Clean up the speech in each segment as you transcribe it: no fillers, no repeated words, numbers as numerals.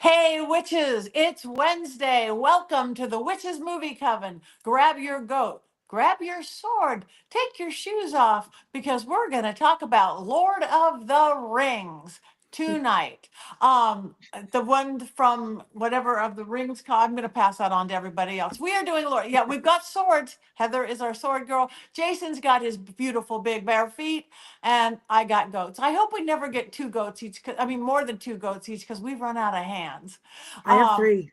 Hey, witches, it's Wednesday. Welcome to the Witches Movie Coven. Grab your goat, grab your sword, take your shoes off because we're going to talk about Lord of the Rings tonight. The one from whatever of the rings, I'm going to pass that on to everybody else. We are doing Lord. Yeah, we've got swords. Heather is our sword girl. Jason's got his beautiful big bare feet, and I got goats. I hope we never get two goats each. I mean, more than two goats each because we've run out of hands. I have Um, 3.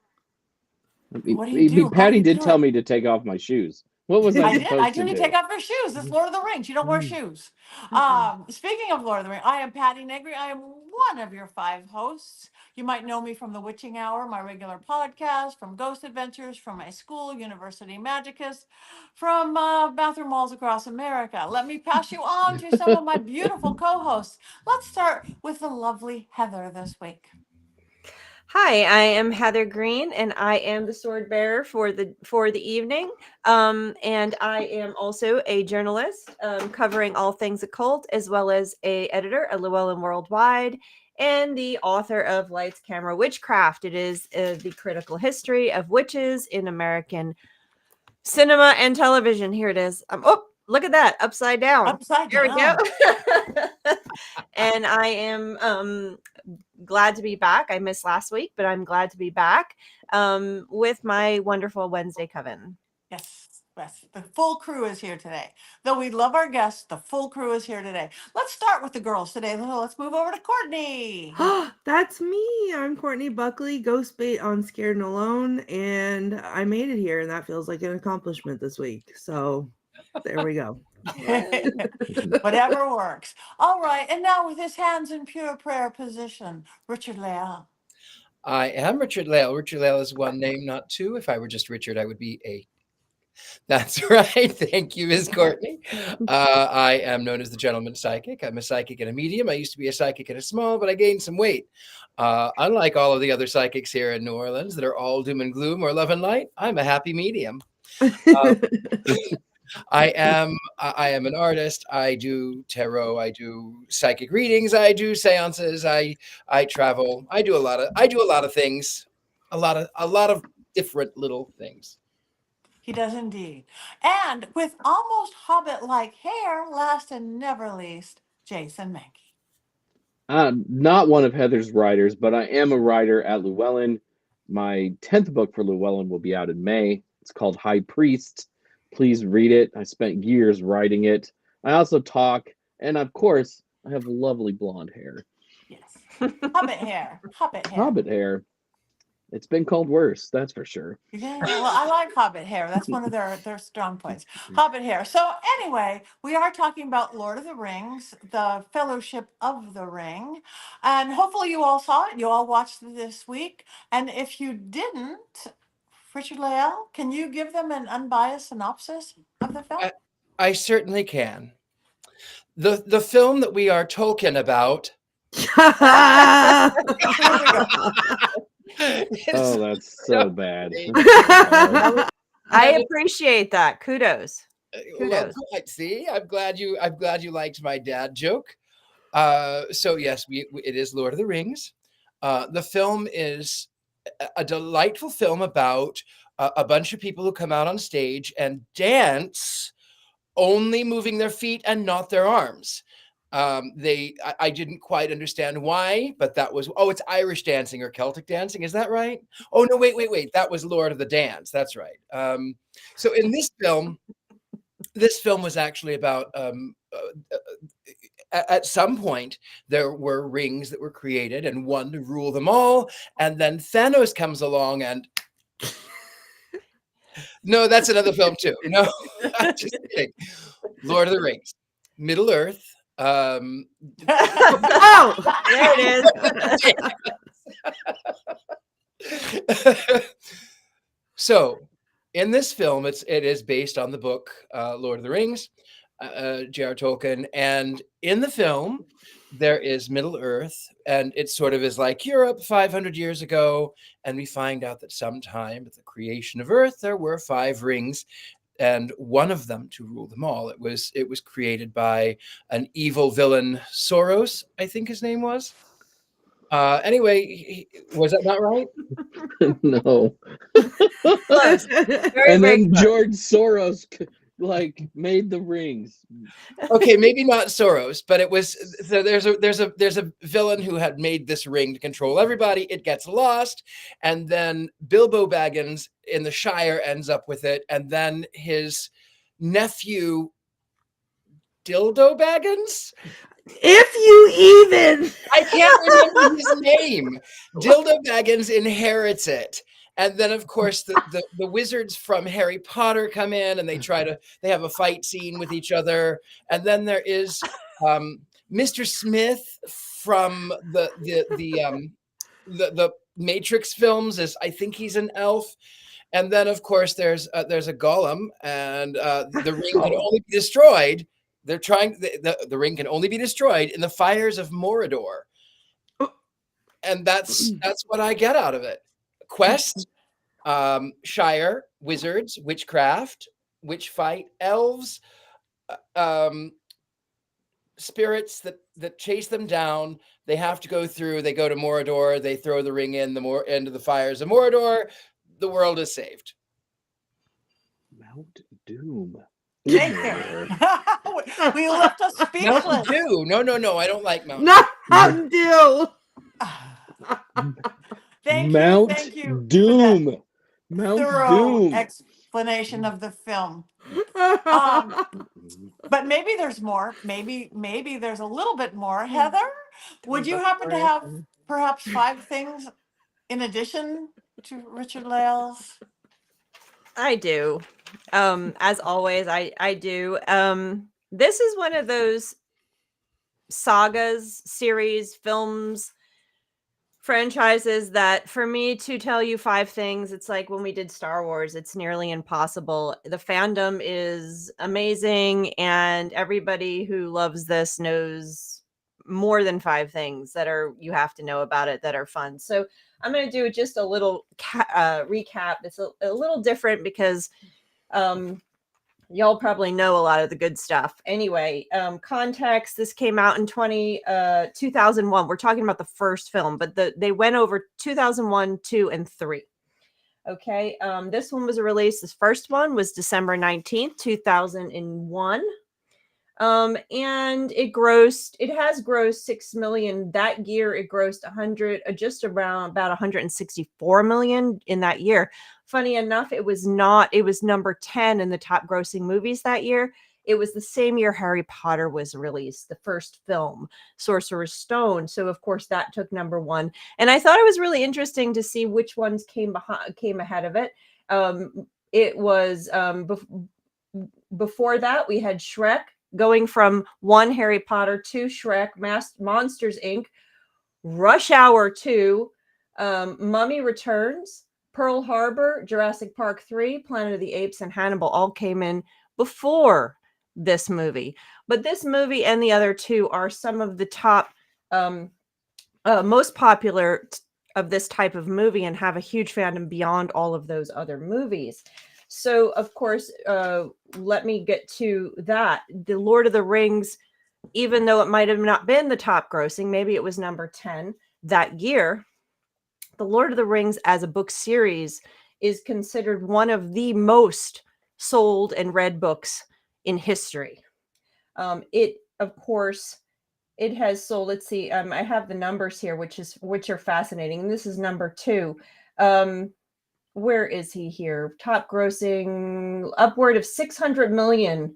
what do you do? How do Patty you did do tell it? me to take off my shoes. What was I I did. I supposed to told you to do? take off your shoes. It's Lord of the Rings. You don't wear shoes. Speaking of Lord of the Rings, I am Patti Negri. I am one of your 5 hosts. You might know me from the Witching Hour, my regular podcast, from Ghost Adventures, from my school, University Magicus, from bathroom walls across America. Let me pass you on to some of my beautiful co-hosts. Let's start with the lovely Heather this week. Hi, I am Heather Greene, and I am the sword bearer for the evening. And I am also a journalist covering all things occult, as well as a editor at Llewellyn Worldwide, and the author of Lights, Camera, Witchcraft. It is the critical history of witches in American cinema and television. Here it is. Oh, look at that, upside down. Upside There down. we go. And I am glad to be back. I missed last week, but I'm glad to be back with my wonderful Wednesday coven. Yes, yes. The full crew is here today. Though we love our guests, the full crew is here today. Let's start with the girls today. Let's move over to Courtney. That's me. I'm Courtney Buckley, ghost bait on Scared and Alone, and I made it here, and that feels like an accomplishment this week. So there we go. Whatever works. All right. And now with his hands in pure prayer position, Richard-Lael. I am Richard-Lael. Richard-Lael is one name, not two. If I were just Richard, I would be a. That's right. Thank you, Ms. Courtney. I am known as the gentleman psychic. I'm a psychic and a medium. I used to be a psychic and a small, but I gained some weight. Unlike all of the other psychics here in New Orleans that are all doom and gloom or love and light, I'm a happy medium. I am an artist. I do tarot. I do psychic readings. I do seances. I travel. I do a lot of things. A lot of different little things. He does indeed. And with almost Hobbit-like hair, last and never least, Jason Mankey. I'm not one of Heather's writers, but I am a writer at Llewellyn. My 10th book for Llewellyn will be out in May. It's called High Priest. Please read it. I spent years writing it. I also talk, and of course, I have lovely blonde hair. Yes. Hobbit hair. Hobbit hair. Hobbit hair. It's been called worse, that's for sure. Yeah, well, I like Hobbit hair. That's one of their strong points. Hobbit hair. So anyway, we are talking about Lord of the Rings, the Fellowship of the Ring, and hopefully you all saw it. You all watched it this week, and if you didn't, Richard-Lael, can you give them an unbiased synopsis of the film? I certainly can. The film that we are talking about. Oh, that's so bad. I appreciate that. Kudos. Well, see, I'm glad you liked my dad joke. So yes, it is Lord of the Rings. The film is a delightful film about a bunch of people who come out on stage and dance, only moving their feet and not their arms. I didn't quite understand why, but that was, it's Irish dancing or Celtic dancing. Is that right? Oh, no, wait. That was Lord of the Dance. That's right. So in this film was actually about, at some point, there were rings that were created and one to rule them all. And then Thanos comes along and no, that's another film too. No, I'm just kidding. Lord of the Rings, Middle Earth. Oh, there it is. So in this film, it is based on the book Lord of the Rings, J.R. Tolkien. And in the film, there is Middle Earth, and it sort of is like Europe 500 years ago. And we find out that sometime at the creation of Earth, there were 5 rings, and one of them to rule them all. It was created by an evil villain, Soros, I think his name was. Anyway, was that not right? No. Close. Very, And very then close. George Soros made the rings. Okay, maybe not Soros, but it was. So there's a villain who had made this ring to control everybody. It gets lost, and then Bilbo Baggins in the Shire ends up with it, and then his nephew Dildo Baggins. If you even. I can't remember his name. Dildo Baggins inherits it. And then, of course, the wizards from Harry Potter come in and they have a fight scene with each other. And then there is Mr. Smith from the Matrix films. I think he's an elf. And then, of course, there's a golem, and the ring can only be destroyed. They're trying. The ring can only be destroyed in the fires of Mordor, and that's what I get out of it. Quest, Shire, wizards, witchcraft, witch fight, elves, spirits that chase them down. They have to go through. They go to Mordor. They throw the ring into the fires of Mordor. The world is saved. Mount Doom. Thank you. We left us speechless. Mountain Dew. No. I don't like Mountain Not Mountain Dew. Thank Mount you for that Doom. Mount thorough Doom. explanation of the film. But maybe there's more. Maybe there's a little bit more. Heather, would you happen to have perhaps 5 things in addition to Richard-Lael's? I do. As always, I do. This is one of those sagas, series, films, franchises that for me to tell you 5 things, it's like when we did Star Wars, it's nearly impossible. The fandom is amazing, and everybody who loves this knows more than 5 things that you have to know about it that are fun. So I'm going to do just a little recap. It's a little different because y'all probably know a lot of the good stuff. Anyway, context, this came out in 2001. We're talking about the first film, but they went over 2001, 2, and 3. Okay, this one was released. This first one was December 19th, 2001. And it has grossed 6 million that year. It grossed about 164 million in that year. Funny enough, it was number 10 in the top grossing movies that year. It was the same year Harry Potter was released, the first film, Sorcerer's Stone. So of course that took number 1. And I thought it was really interesting to see which ones came ahead of it. It was before that we had Shrek, going from 1, Harry Potter, 2, Shrek, Monsters, Inc., Rush Hour 2, Mummy Returns, Pearl Harbor, Jurassic Park 3, Planet of the Apes, and Hannibal all came in before this movie. But this movie and the other 2 are some of the top, most popular of this type of movie and have a huge fandom beyond all of those other movies. So, of course, let me get to that. The Lord of the Rings, even though it might have not been the top grossing, maybe it was number 10 that year, The Lord of the Rings as a book series is considered one of the most sold and read books in history. It, of course, it has sold, let's see, I have the numbers here, which are fascinating. And this is number 2. Where is he here? Top grossing, upward of 600 million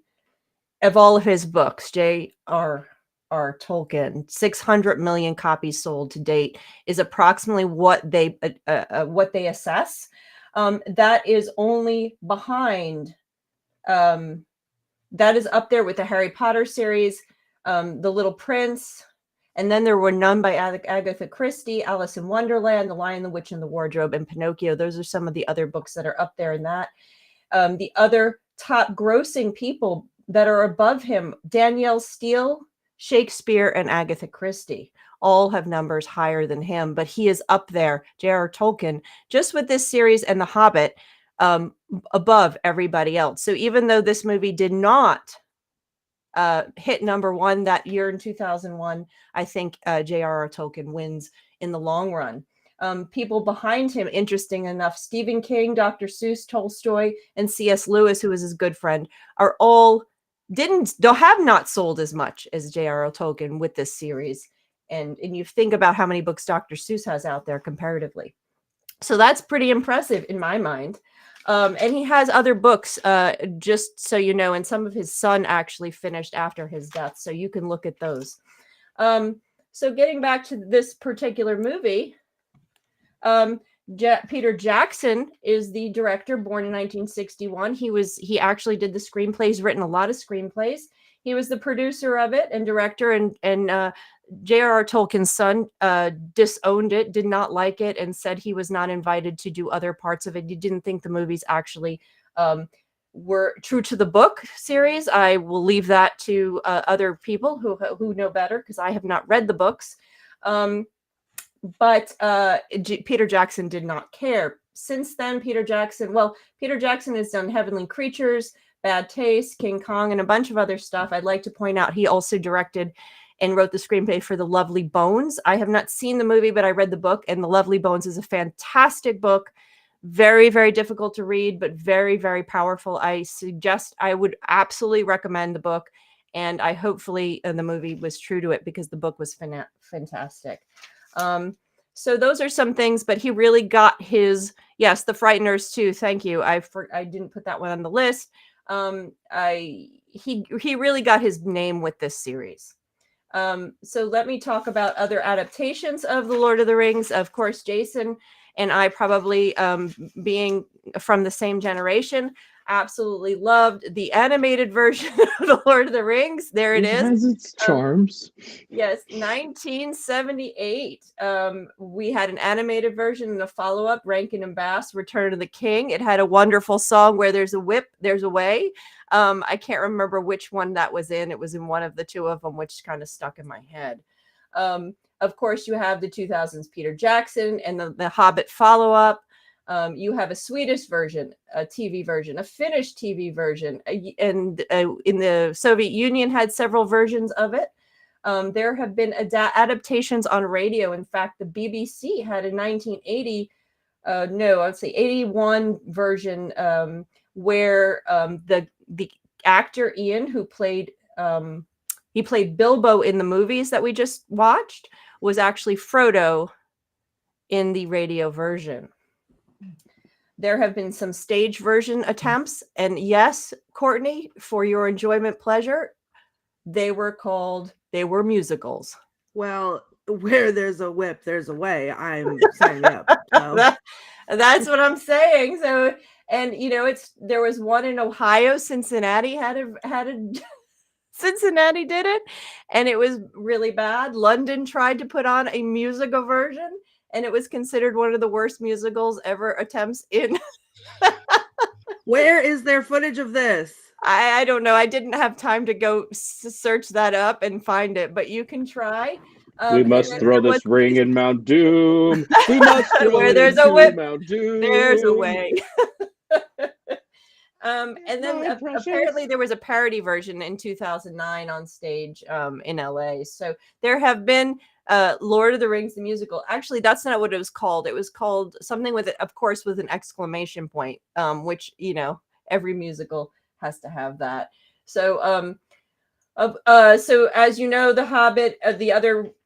of all of his books. J.R.R. Tolkien, 600 million copies sold to date is approximately what they assess. That is only behind. That is up there with the Harry Potter series, The Little Prince. And then there were none by Agatha Christie, Alice in Wonderland, The Lion, the Witch, and the Wardrobe, and Pinocchio. Those are some of the other books that are up there in that. The other top grossing people that are above him, Danielle Steele, Shakespeare, and Agatha Christie, all have numbers higher than him. But he is up there, J.R.R. Tolkien, just with this series and The Hobbit, above everybody else. So even though this movie did not hit number 1 that year in 2001, I think J.R.R. Tolkien wins in the long run. People behind him, interesting enough, Stephen King, Dr. Seuss, Tolstoy, and C.S. Lewis, who was his good friend, are all have not sold as much as J.R.R. Tolkien with this series. And you think about how many books Dr. Seuss has out there comparatively. So that's pretty impressive in my mind. And he has other books, just so you know, and some of his son actually finished after his death. So you can look at those. So getting back to this particular movie, Peter Jackson is the director, born in 1961. He actually did the screenplays, written a lot of screenplays. He was the producer of it and director, and J.R.R. Tolkien's son disowned it, did not like it, and said he was not invited to do other parts of it. He didn't think the movies actually were true to the book series. I will leave that to other people who know better, because I have not read the books. But Peter Jackson did not care. Since then, Peter Jackson has done Heavenly Creatures, Bad Taste, King Kong, and a bunch of other stuff. I'd like to point out he also directed and wrote the screenplay for The Lovely Bones. I have not seen the movie, but I read the book, and The Lovely Bones is a fantastic book. Very, very difficult to read, but very, very powerful. I would absolutely recommend the book, and I hopefully the movie was true to it, because the book was fantastic. So those are some things, but he really got his, yes, The Frighteners too. Thank you. I didn't put that one on the list. He really got his name with this series. So let me talk about other adaptations of The Lord of the Rings. Of course, Jason and I, probably being from the same generation, absolutely loved the animated version of The Lord of the Rings. There it is. It has its charms. Yes, 1978. We had an animated version and a follow-up, Rankin and Bass, Return of the King. It had a wonderful song, Where There's a Whip, There's a Way. I can't remember which one that was in. It was in one of the two of them, which kind of stuck in my head. Of course, you have the 2000s Peter Jackson and the Hobbit follow-up. You have a Swedish version, a TV version, a Finnish TV version, and in the Soviet Union had several versions of it. There have been adaptations on radio. In fact, the BBC had a 81 version where the actor Ian, who played Bilbo in the movies that we just watched, was actually Frodo in the radio version. There have been some stage version attempts, and yes, Courtney, for your enjoyment pleasure, they were musicals. Well, where there's a whip, there's a way. I'm signing up. So. That's what I'm saying. So, and there was one in Ohio. Cincinnati Cincinnati did it, and it was really bad. London tried to put on a musical version, and it was considered one of the worst musicals ever attempts in. Where is there footage of this? I don't know. I didn't have time to go search that up and find it, but you can try. We must throw this ring in Mount Doom. We must throw where it there's into a whip, Mount Doom. There's a way. And then apparently there was a parody version in 2009 on stage in LA. So there have been Lord of the Rings, the musical. Actually, that's not what it was called. It was called something with, of course, with an exclamation point, which, every musical has to have that. So, so as you know, The Hobbit, the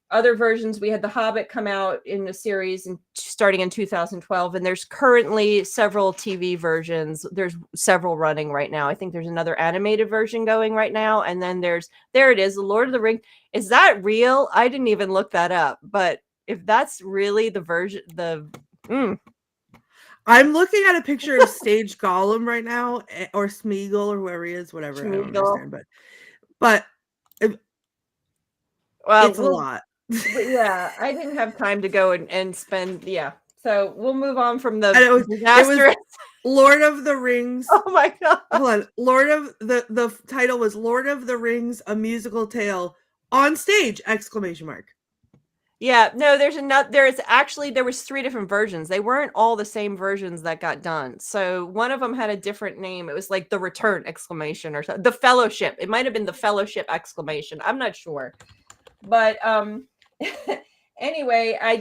other versions, we had The Hobbit come out in the series starting in 2012, and there's currently several TV versions. There's several running right now. I think there's another animated version going right now, and then there it is, The Lord of the Rings. Is that real? I didn't even look that up, but if that's really the version, I'm looking at a picture of stage Gollum right now, or Smeagol, or whoever he is, whatever. Smeagol. I don't understand, but it's a lot. But yeah, I didn't have time to go and spend. Yeah, so we'll move on from the disaster. It was Lord of the Rings. Oh my god! Hold on, the title was Lord of the Rings: A Musical Tale on Stage! Exclamation mark. Yeah, no, there was 3 different versions. They weren't all the same versions that got done. So one of them had a different name. It was like The Return! Exclamation or something. The Fellowship. It might have been The Fellowship! Exclamation. I'm not sure. But Anyway, I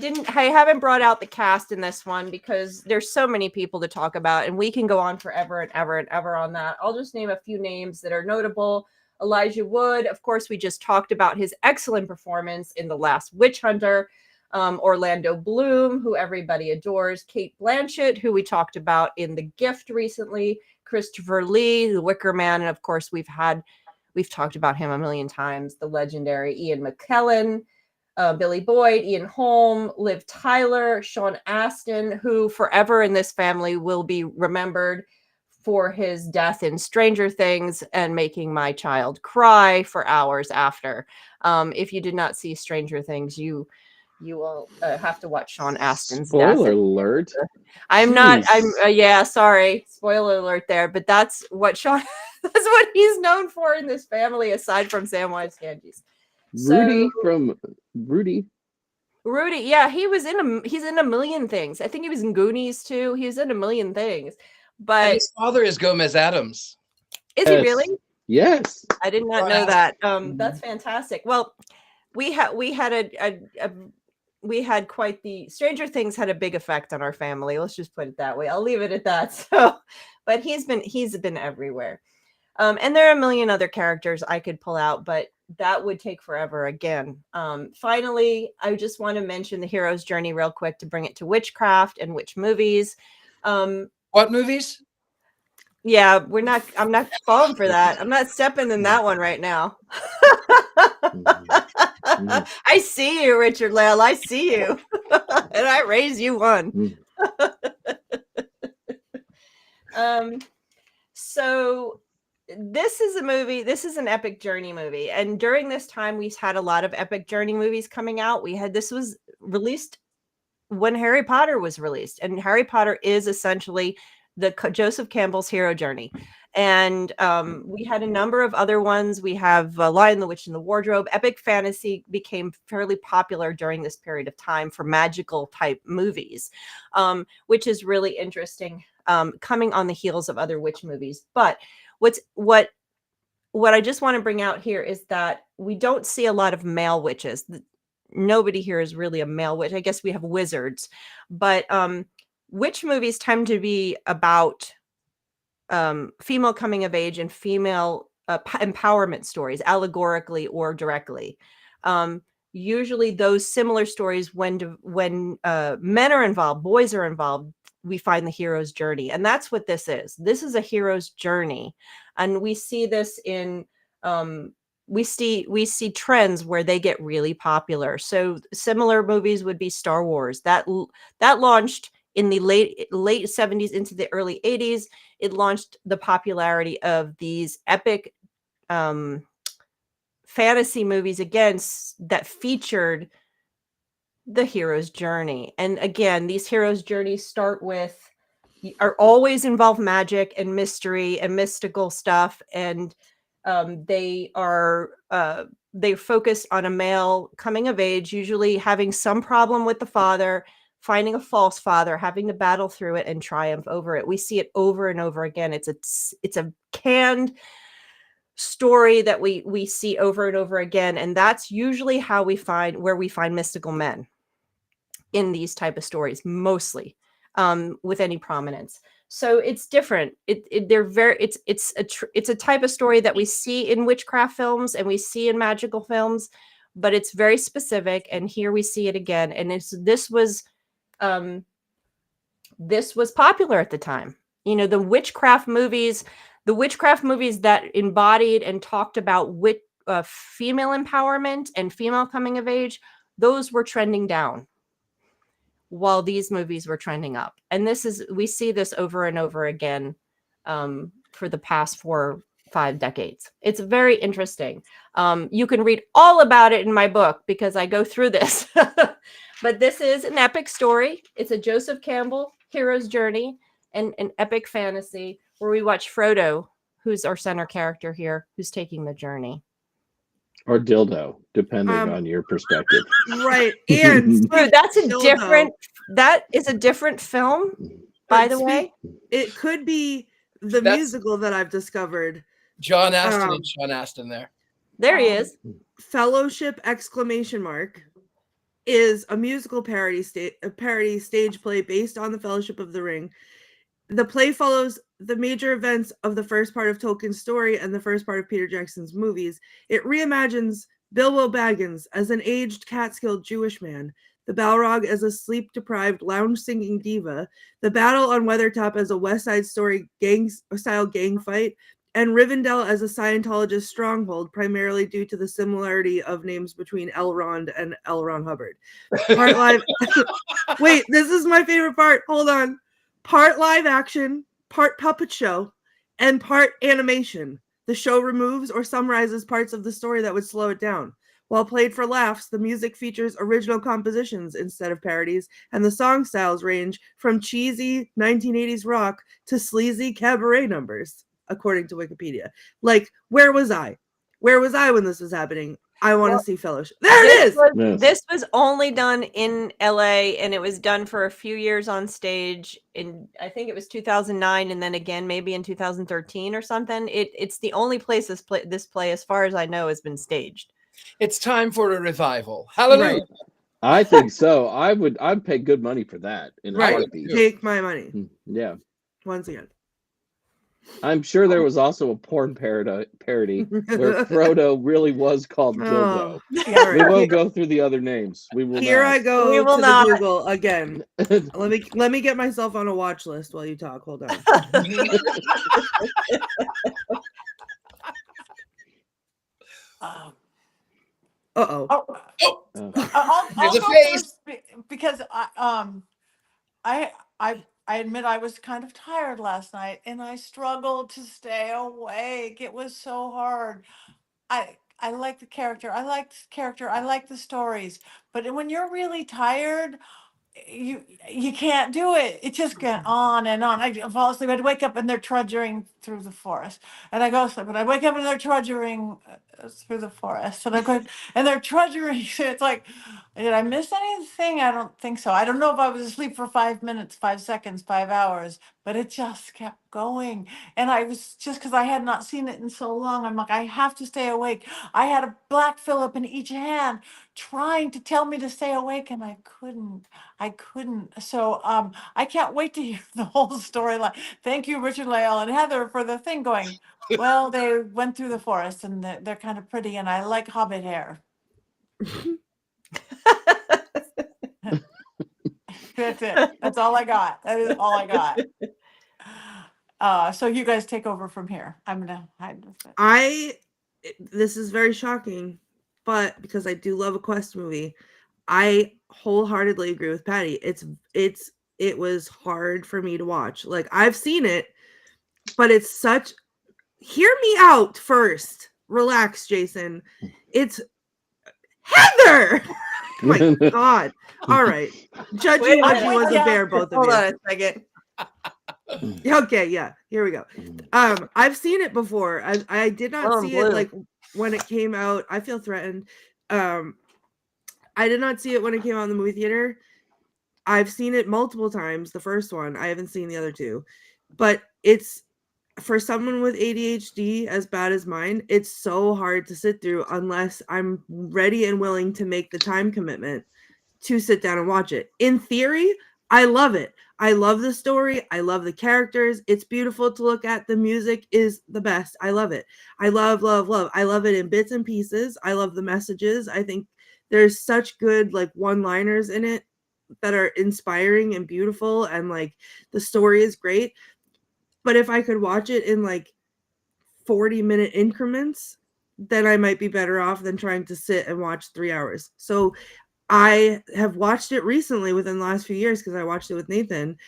haven't brought out the cast in this one because there's so many people to talk about, and we can go on forever and ever and ever on that. I'll just name a few names that are notable. Elijah Wood, of course, we just talked about his excellent performance in The Last Witch Hunter. Orlando Bloom, who everybody adores. Cate Blanchett, who we talked about in The Gift recently. Christopher Lee, The Wicker Man, and of course, we've talked about him a million times. The legendary Ian McKellen. Billy Boyd, Ian Holm, Liv Tyler, Sean Astin, who forever in this family will be remembered for his death in Stranger Things and making my child cry for hours after. If you did not see Stranger Things, you will have to watch Sean Astin's death. Spoiler alert. Yeah, sorry. Spoiler alert there. But that's what that's what he's known for in this family, aside from Samwise Gamgee's. Rudy. Yeah, he's in a million things. I think he was in Goonies too. He's in a million things. But and his father is Gomez Adams. Is he really? Yes. I did not know that. That's fantastic. Well, we had quite the Stranger Things had a big effect on our family. Let's just put it that way. I'll leave it at that. So, but he's been everywhere. And there are a million other characters I could pull out, but that would take forever again. Finally, I just want to mention the hero's journey real quick to bring it to witchcraft and witch movies. What movies? Yeah, I'm not falling for that. I'm not stepping in that one right now. I see you, Richard-Lael. I see you. And I raise you one. So this is an epic journey movie. And during this time, we had a lot of epic journey movies coming out. This was released when Harry Potter was released. And Harry Potter is essentially the Joseph Campbell's hero journey. And we had a number of other ones. We have Lion, the Witch, and the Wardrobe. Epic fantasy became fairly popular during this period of time for magical type movies, which is really interesting, coming on the heels of other witch movies. But what I just want to bring out here is that we don't see a lot of male witches. Nobody here is really a male witch. I guess we have wizards, but witch movies tend to be about female coming of age and female empowerment stories, allegorically or directly. Usually those similar stories, when men are involved, boys are involved, we find the hero's journey. And that's what this is. This is a hero's journey. And we see this in, we see trends where they get really popular. So similar movies would be Star Wars. That launched in the late 70s into the early 80s. It launched the popularity of these epic fantasy movies that featured the hero's journey. And again, these hero's journeys are always involve magic and mystery and mystical stuff. And they focus on a male coming of age, usually having some problem with the father, finding a false father, having to battle through it and triumph over it. We see it over and over again. It's a canned story that we see over and over again. And that's usually where we find mystical men in these type of stories, mostly, with any prominence. So it's different. It's a type of story that we see in witchcraft films and we see in magical films, but it's very specific. And here we see it again. And this was popular at the time. You know, the witchcraft movies that embodied and talked about female empowerment and female coming of age, those were trending down, while these movies were trending up. And we see this over and over again for the past 4 or 5 decades. It's very interesting. You can read all about it in my book because I go through this. But this is an epic story. It's a Joseph Campbell hero's journey and an epic fantasy where we watch Frodo, who's our center character here, who's taking the journey. Or dildo, depending on your perspective. Right. And that is a different film, by the way. It could be the musical that I've discovered. John Astin and Sean Astin there. There he is. Fellowship ! is a musical parody stage play based on the Fellowship of the Ring. The play follows the major events of the first part of Tolkien's story and the first part of Peter Jackson's movies. It reimagines Bilbo Baggins as an aged Catskill Jewish man, the Balrog as a sleep-deprived lounge-singing diva, the battle on Weathertop as a West Side Story gang-style gang fight, and Rivendell as a Scientologist stronghold, primarily due to the similarity of names between Elrond and L. Ron Hubbard. Part live. Wait, this is my favorite part. Hold on. Part live action, part puppet show, and part animation. The show removes or summarizes parts of the story that would slow it down. While played for laughs, the music features original compositions instead of parodies, and the song styles range from cheesy 1980s rock to sleazy cabaret numbers, according to Wikipedia. Like, where was I? Where was I when this was happening? I want to see Fellowship. There it is! This was only done in LA, and it was done for a few years on stage in, I think it was 2009, and then again maybe in 2013 or something. It's the only place this play, as far as I know, has been staged. It's time for a revival. Hallelujah. Right. I think so. I'd pay good money for that in a Right. heartbeat. Take my money. Yeah. Once again. I'm sure there was also a porn parody where Frodo really was called Bilbo. Yeah, We won't go through the other names. We will Here not. I go We will to not. the Google again. Let me get myself on a watch list while you talk. Hold on. Uh-oh. I'll There's a go face. first because I admit I was kind of tired last night and I struggled to stay awake. It was so hard. I like the character. I like the character. I like the stories. But when you're really tired, you can't do it. It just get on and on. I fall asleep. I'd wake up and they're trudging through the forest, and I go to sleep. And I wake up and they're trudging through the forest, and I go and they're trudging. It's like, did I miss anything? I don't think so. I don't know if I was asleep for 5 minutes, 5 seconds, 5 hours, but it just kept going. And I was just because I had not seen it in so long. I'm like, I have to stay awake. I had a Black Phillip in each hand, trying to tell me to stay awake, and I couldn't. So I can't wait to hear the whole storyline. Thank you, Richard-Lael and Heather, for the thing going. Well, they went through the forest and they're kind of pretty, and I like Hobbit hair. That's it. That's all I got. That is all I got. So you guys take over from here. I'm gonna hide this. This is very shocking, but because I do love a Quest movie, I wholeheartedly agree with Patti. It was hard for me to watch. Like, I've seen it, but it's such. Hear me out first. Relax, Jason. It's Heather. Oh my God. All right. Judging like he was a bear, both of you. Hold on a second. Okay, yeah. Here we go. I've seen it before. I did not see it like when it came out. I feel threatened. I did not see it when it came out in the movie theater. I've seen it multiple times. The first one. I haven't seen the other two. But it's, for someone with ADHD as bad as mine, it's so hard to sit through unless I'm ready and willing to make the time commitment to sit down and watch it. In theory, I love it. I love the story. I love the characters. It's beautiful to look at. The music is the best. I love it. I love. I love it in bits and pieces. I love the messages. I think there's such good like one-liners in it that are inspiring and beautiful, and like the story is great. But if I could watch it in like 40-minute increments, then I might be better off than trying to sit and watch 3 hours. So I have watched it recently within the last few years because I watched it with Nathan.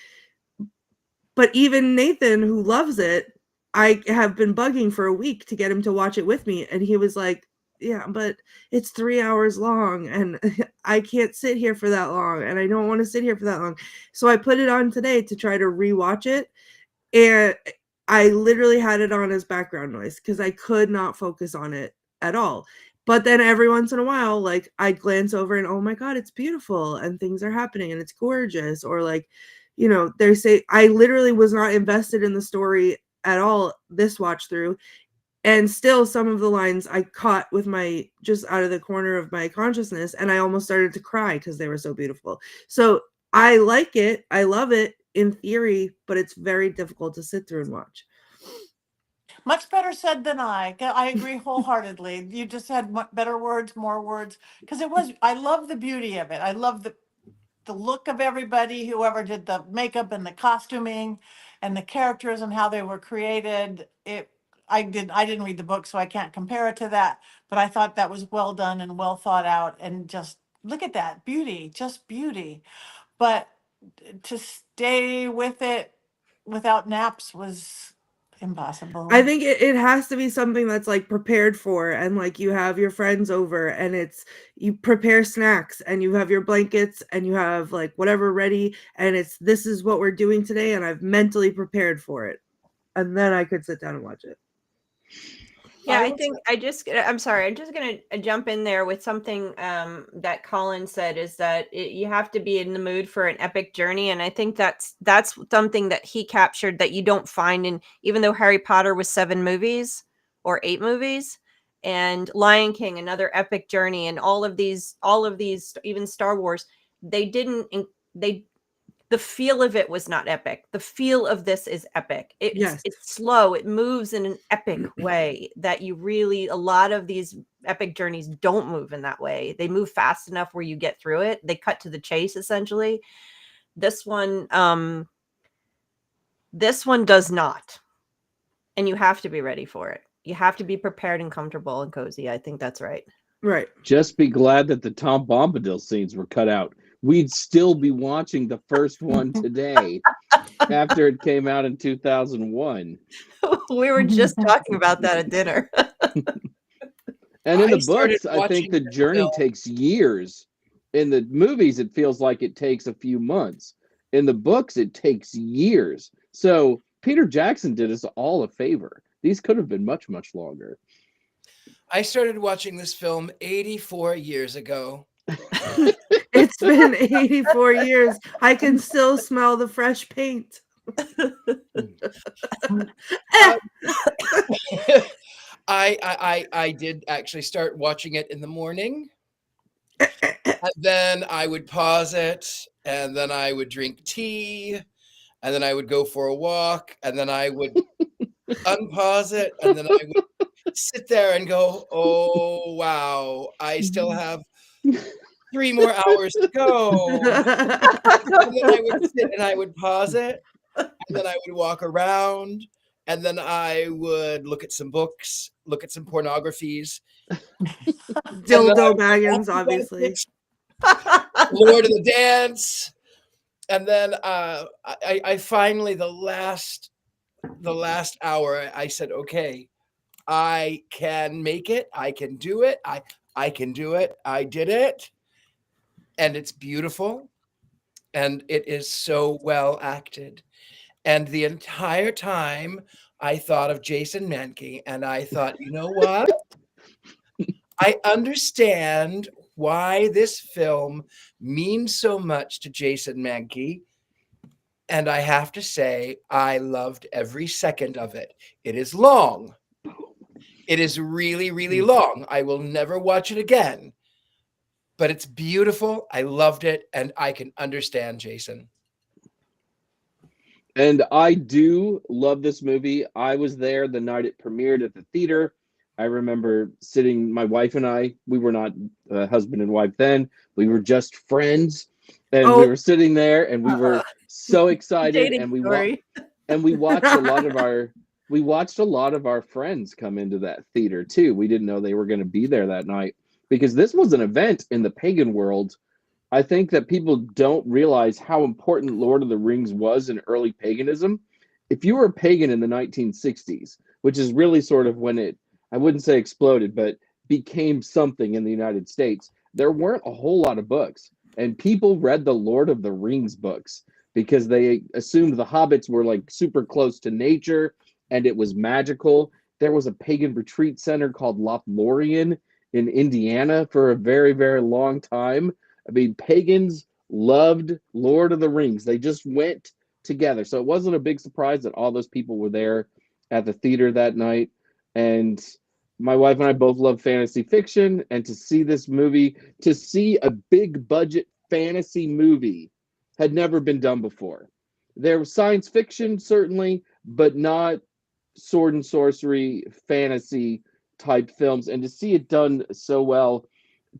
But even Nathan, who loves it, I have been bugging for a week to get him to watch it with me. And he was like, yeah, but it's 3 hours long and I can't sit here for that long. And I don't want to sit here for that long. So I put it on today to try to rewatch it. And I literally had it on as background noise because I could not focus on it at all. But then every once in a while, like I'd glance over and, oh my God, it's beautiful and things are happening and it's gorgeous. Or like, you know, they say, I literally was not invested in the story at all this watch through. And still some of the lines I caught with my just out of the corner of my consciousness, and I almost started to cry because they were so beautiful. So I like it. I love it in theory, but it's very difficult to sit through and watch. Much better said than I. I agree wholeheartedly. You just had better words, more words, because I love the beauty of it. I love the look of everybody, whoever did the makeup and the costuming and the characters and how they were created. I didn't read the book, so I can't compare it to that, but I thought that was well done and well thought out, and just look at that beauty, just beauty. But to stay with it without naps was impossible. I think it has to be something that's like prepared for, and like you have your friends over and you prepare snacks and you have your blankets and you have like whatever ready, and this is what we're doing today, and I've mentally prepared for it, and then I could sit down and watch it. Yeah, I'm sorry. I'm just going to jump in there with something that Colin said, is that you have to be in the mood for an epic journey. And I think that's something that he captured that you don't find in, even though Harry Potter was 7 movies or 8 movies, and Lion King, another epic journey, and all of these, even Star Wars, the feel of it was not epic. The feel of this is epic. It's slow. It moves in an epic way that a lot of these epic journeys don't move in that way. They move fast enough where you get through it. They cut to the chase, essentially. This one does not. And you have to be ready for it. You have to be prepared and comfortable and cozy. I think that's right. Right. Just be glad that the Tom Bombadil scenes were cut out. We'd still be watching the first one today after it came out in 2001. We were just talking about that at dinner. And in the books, I think the journey takes years. In the movies, it feels like it takes a few months. In the books, it takes years. So Peter Jackson did us all a favor. These could have been much, much longer. I started watching this film 84 years ago. It's been 84 years. I can still smell the fresh paint. I did actually start watching it in the morning. And then I would pause it, and then I would drink tea, and then I would go for a walk, and then I would unpause it, and then I would sit there and go, oh, wow, I still have 3 more hours to go. And then I would sit and I would pause it, and then I would walk around, and then I would look at some books, look at some pornographies. Dildo Baggins, obviously. Lord of the Dance. And then I finally, the last hour, I said, okay, I can make it. I can do it. I can do it. I did it. And it's beautiful. And it is so well acted. And the entire time I thought of Jason Menke, and I thought, you know what? I understand why this film means so much to Jason Menke. And I have to say, I loved every second of it. It is long. It is really, really long. I will never watch it again. But it's beautiful. I loved it. And I can understand Jason. And I do love this movie. I was there the night it premiered at the theater. I remember sitting, my wife and I, we were not husband and wife then. We were just friends. And we were sitting there and we were so excited. And we watched a lot of our friends come into that theater too. We didn't know they were going to be there that night because this was an event in the pagan world. I think that people don't realize how important Lord of the Rings was in early paganism. If you were a pagan in the 1960s, which is really sort of when it, I wouldn't say exploded, but became something in the United States, there weren't a whole lot of books. And people read the Lord of the Rings books because they assumed the hobbits were like super close to nature and it was magical. There was a pagan retreat center called Lothlorien in Indiana for a very, very long time. I mean, pagans loved Lord of the Rings. They just went together. So it wasn't a big surprise that all those people were there at the theater that night. and my wife and I both love fantasy fiction, and to see this movie, to see a big budget fantasy movie had never been done before. There was science fiction, certainly, but not sword and sorcery, fantasy type films. And to see it done so well,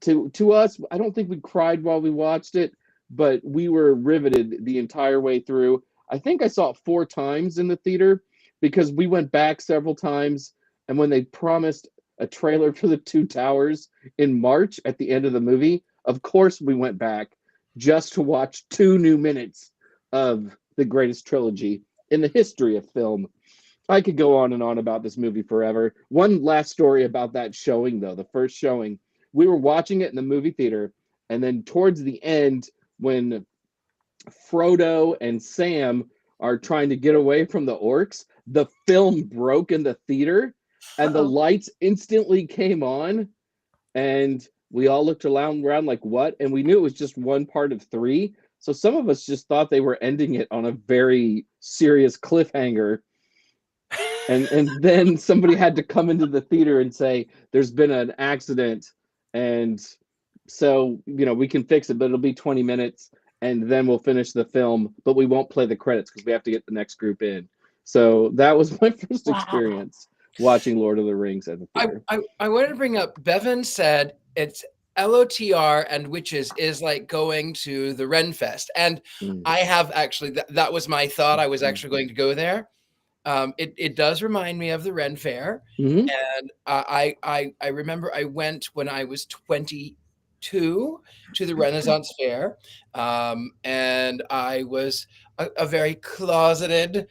to us, I don't think we cried while we watched it, but we were riveted the entire way through. I think I saw it 4 times in the theater because we went back several times. And when they promised a trailer for the Two Towers in March at the end of the movie, of course we went back just to watch 2 new minutes of the greatest trilogy in the history of film. I could go on and on about this movie forever. One last story about that showing, though, the first showing. We were watching it in the movie theater, and then towards the end, when Frodo and Sam are trying to get away from the orcs, the film broke in the theater, and the lights instantly came on, and we all looked around like, what? And we knew it was just one part of 3. So some of us just thought they were ending it on a very serious cliffhanger. And then somebody had to come into the theater and say, there's been an accident. And so, we can fix it, but it'll be 20 minutes and then we'll finish the film, but we won't play the credits because we have to get the next group in. So that was my first experience watching Lord of the Rings at the theater. I wanted to bring up, Bevan said it's LOTR and witches is like going to the Renfest. And I have actually, that was my thought. I was actually going to go there. It does remind me of the Ren Fair. And I remember I went when I was 22 to the Renaissance Fair. And I was a very closeted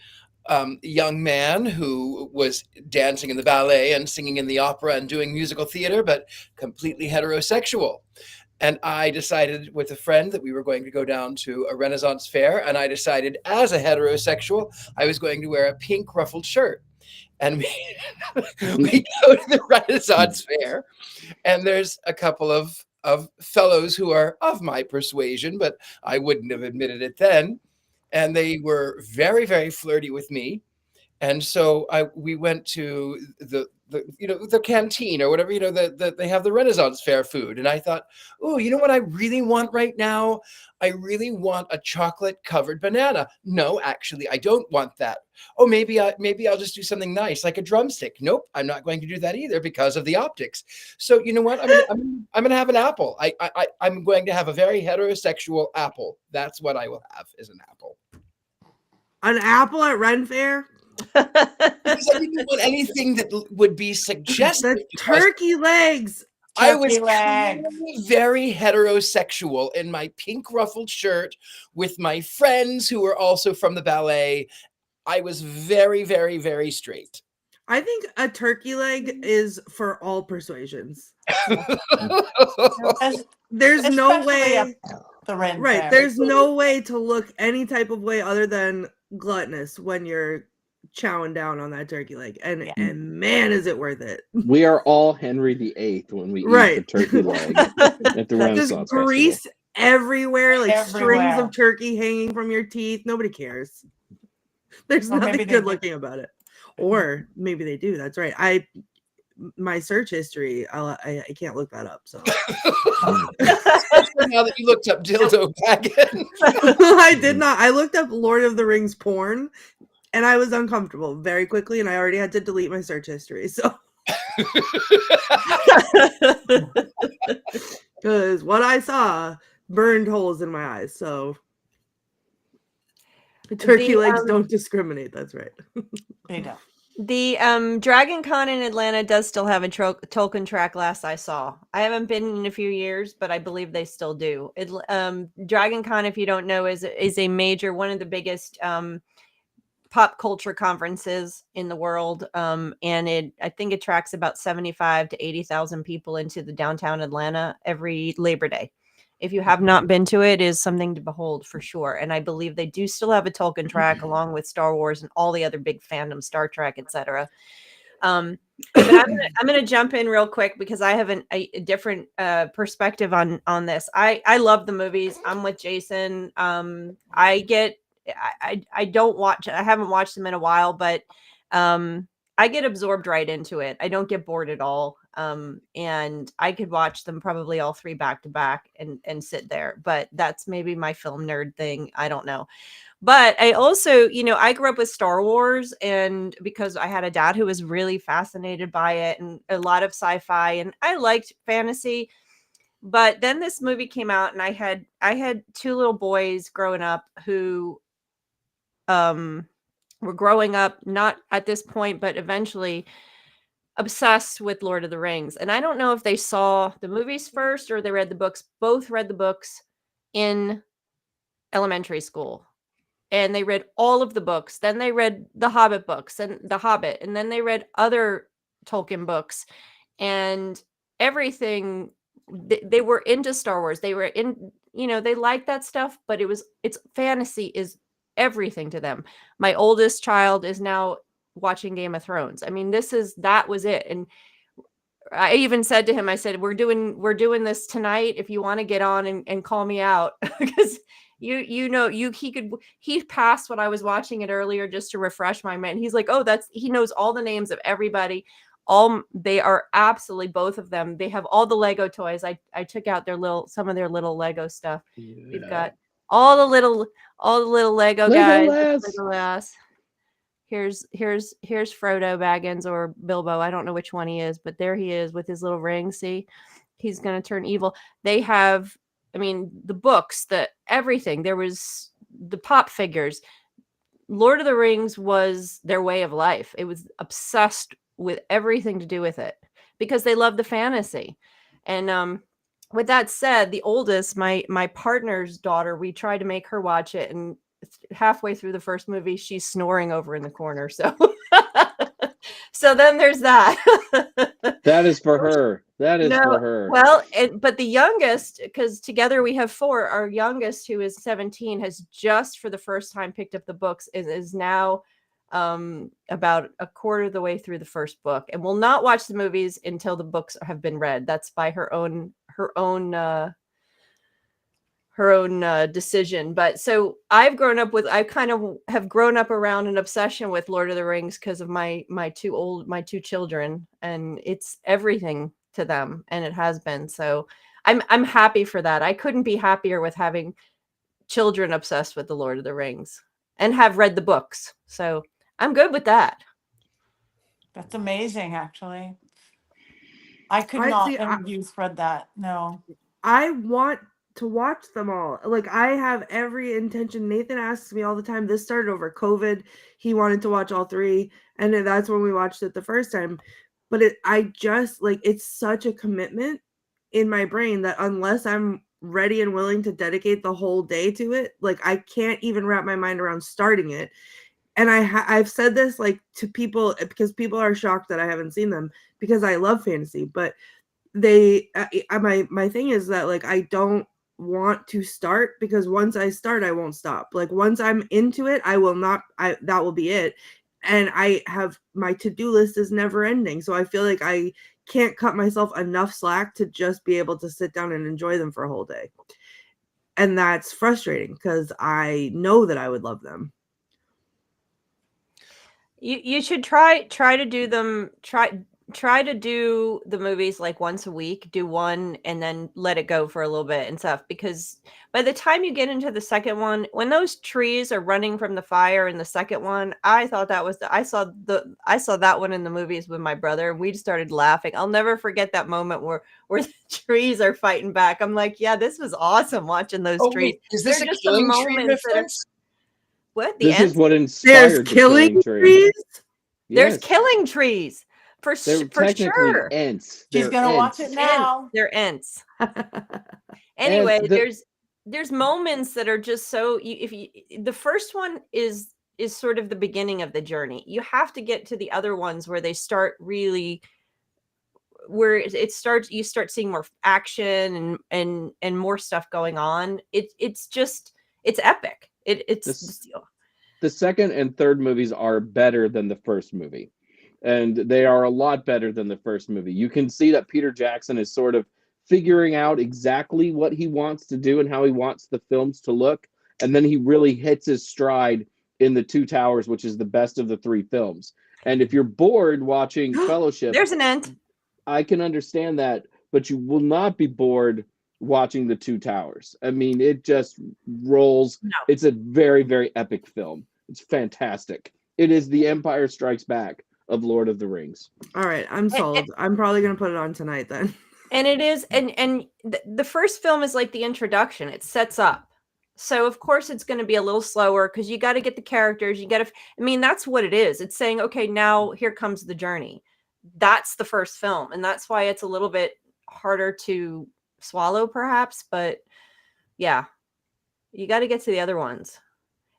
young man who was dancing in the ballet and singing in the opera and doing musical theater, but completely heterosexual. And I decided with a friend that we were going to go down to a Renaissance fair. And I decided as a heterosexual, I was going to wear a pink ruffled shirt. And we go to the Renaissance fair, and there's a couple of fellows who are of my persuasion, but I wouldn't have admitted it then. And they were very, very flirty with me. And so we went to the canteen or whatever, they have the Renaissance Fair food. And I thought, oh, you know what I really want right now? I really want a chocolate covered banana. No, actually, I don't want that. Oh, maybe I'll just do something nice, like a drumstick. Nope, I'm not going to do that either because of the optics. So you know what? I'm going to have an apple. I'm going to have a very heterosexual apple. That's what I will have, is an apple. An apple at Ren Fair? Because I didn't want anything that would be suggested. The turkey legs. I was very heterosexual in my pink ruffled shirt with my friends who were also from the ballet. I was very, very, very straight. I think a turkey leg is for all persuasions. There's no way. Right. There's no way to look any type of way other than gluttonous when you're chowing down on that turkey leg, and man, is it worth it. We are all Henry VIII when we eat the turkey leg at the Renaissance There's grease Festival. everywhere, like strings of turkey hanging from your teeth. Nobody cares. There's nothing good looking about it. Or maybe they do. That's right. My search history, I can't look that up. So now that you looked up dildo pageant. I did not. I looked up Lord of the Rings porn, and I was uncomfortable very quickly, and I already had to delete my search history. So because what I saw burned holes in my eyes. So turkey legs don't discriminate. That's right. They don't. The Dragon Con in Atlanta does still have a Tolkien track last I saw. I haven't been in a few years, but I believe they still do. Dragon Con, if you don't know, is a major, one of the biggest pop culture conferences in the world. And I think it attracts about 75 to 80,000 people into the downtown Atlanta every Labor Day. If you have not been to it, it is something to behold for sure. And I believe they do still have a Tolkien track along with Star Wars and all the other big fandoms, Star Trek, etc. But I'm gonna jump in real quick because I have a different perspective on this. I love the movies. I'm with Jason. I don't watch. I haven't watched them in a while, but I get absorbed right into it. I don't get bored at all. And I could watch them probably all 3 back to back and sit there. But that's maybe my film nerd thing. I don't know. But I also, I grew up with Star Wars, and because I had a dad who was really fascinated by it and a lot of sci-fi, and I liked fantasy. But then this movie came out, and I had 2 little boys growing up who were growing up, not at this point, but eventually obsessed with Lord of the Rings. And I don't know if they saw the movies first or they read the books. Both read the books in elementary school. And they read all of the books. Then they read the Hobbit books and the Hobbit. And then they read other Tolkien books and everything. They were into Star Wars. They were in, they liked that stuff, but it's fantasy is everything to them. My oldest child is now watching Game of Thrones. I mean, that was it. And I even said to him, I said, we're doing this tonight. If you want to get on and call me out, because he passed what I was watching it earlier just to refresh my mind. He's like, oh, he knows all the names of everybody. They are absolutely, both of them. They have all the Lego toys. I took out some of their little Lego stuff. Yeah. We've got all the little Lego guys. Legolas. Here's Frodo Baggins or Bilbo. I don't know which one he is, but there he is with his little ring. See, he's going to turn evil. They have, the books, everything. There was the pop figures. Lord of the Rings was their way of life. It was obsessed with everything to do with it because they love the fantasy. And with that said, the oldest, my partner's daughter, we tried to make her watch it, and halfway through the first movie, she's snoring over in the corner. So so then there's that. That is for her. For her. Well, but the youngest, because together we have 4, our youngest, who is 17, has just for the first time picked up the books, is now about a quarter of the way through the first book, and will not watch the movies until the books have been read. That's by her own decision. But so I kind of have grown up around an obsession with Lord of the Rings because of my 2 children, and it's everything to them, and it has been. So I'm happy for that. I couldn't be happier with having children obsessed with the Lord of the Rings and have read the books. So I'm good with that. That's amazing, actually. I could not in youth read that. No. I want to watch them all. Like, I have every intention. Nathan asks me all the time. This started over COVID. He wanted to watch all 3, and that's when we watched it the first time. But it's such a commitment in my brain that unless I'm ready and willing to dedicate the whole day to it, like, I can't even wrap my mind around starting it. And I've said this like to people because people are shocked that I haven't seen them because I love fantasy, but my thing is that, like, I don't want to start because once I start, I won't stop. Like, once I'm into it, that will be it. And I have, my to-do list is never ending. So I feel like I can't cut myself enough slack to just be able to sit down and enjoy them for a whole day. And that's frustrating because I know that I would love them. You should try to do them. Try to do the movies like once a week, do one and then let it go for a little bit and stuff, because by the time you get into the second one, when those trees are running from the fire in the second one, I thought that was I saw that one in the movies with my brother, and we started laughing. I'll never forget that moment where the trees are fighting back. I'm like, yeah, this was awesome watching those trees. Wait, is this a killing tree reference? What? This is what inspired the killing trees. There's Yes. killing trees. For sure. Ents. She's going to watch it now. They're ents. Anyway, there's moments that are just so, the first one is sort of the beginning of the journey. You have to get to the other ones where they start really, where you start seeing more action and more stuff going on. It's epic. The second and third movies are better than the first movie. And they are a lot better than the first movie. You can see that Peter Jackson is sort of figuring out exactly what he wants to do and how he wants the films to look. And then he really hits his stride in The Two Towers, which is the best of the 3 films. And if you're bored watching Fellowship, There's an end. I can understand that, but you will not be bored watching The Two Towers. I mean, it just rolls. No. It's a very, very epic film. It's fantastic. It is The Empire Strikes Back of Lord of the Rings. All right, I'm sold. I'm probably gonna put it on tonight then. And it is, and the first film is like the introduction. It sets up. So of course it's going to be a little slower because you got to get the characters. You got to, I mean, that's what it is. It's saying, okay, now here comes the journey. That's the first film. And that's why it's a little bit harder to swallow perhaps. But yeah, you got to get to the other ones.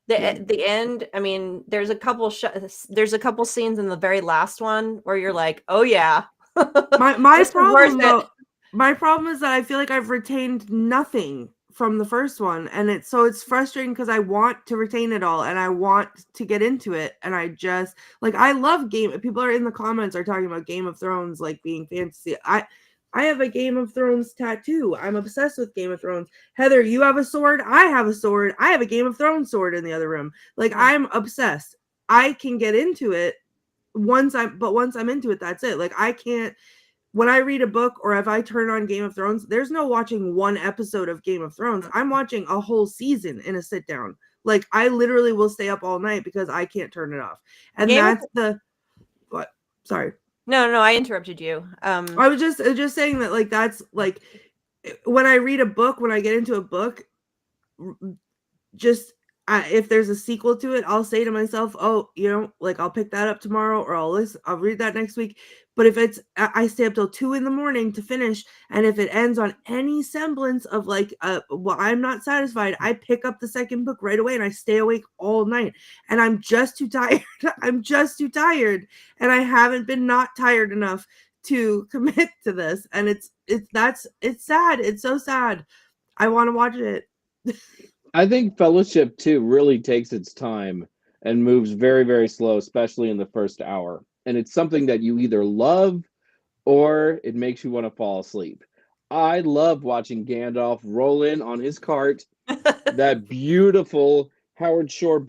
The end, I mean, there's a couple scenes in the very last one where you're like, oh yeah. My problem is that I feel like I've retained nothing from the first one, and it's frustrating because I want to retain it all and I want to get into it, and I just like, I love people are in the comments are talking about Game of Thrones like being fantasy. I have a Game of Thrones tattoo. I'm obsessed with Game of Thrones. Heather, you have a sword. I have a sword. I have a Game of Thrones sword in the other room. Like, I'm obsessed. I can get into it once I'm into it, that's it. Like, I can't, when I read a book or if I turn on Game of Thrones, there's no watching one episode of Game of Thrones. I'm watching a whole season in a sit down. Like, I literally will stay up all night because I can't turn it off. And what? Sorry. No, I interrupted you. I was just saying that, like, that's like when I read a book, when I get into a book, just if there's a sequel to it, I'll say to myself, oh, like, I'll pick that up tomorrow, or I'll read that next week. But if I stay up till 2 a.m. to finish, and if it ends on any semblance of like, I'm not satisfied, I pick up the second book right away and I stay awake all night. And I'm just too tired. And I haven't been not tired enough to commit to this. And it's sad. It's so sad. I want to watch it. I think Fellowship too really takes its time and moves very, very slow, especially in the first hour. And it's something that you either love or it makes you want to fall asleep. I love watching Gandalf roll in on his cart, that beautiful Howard Shore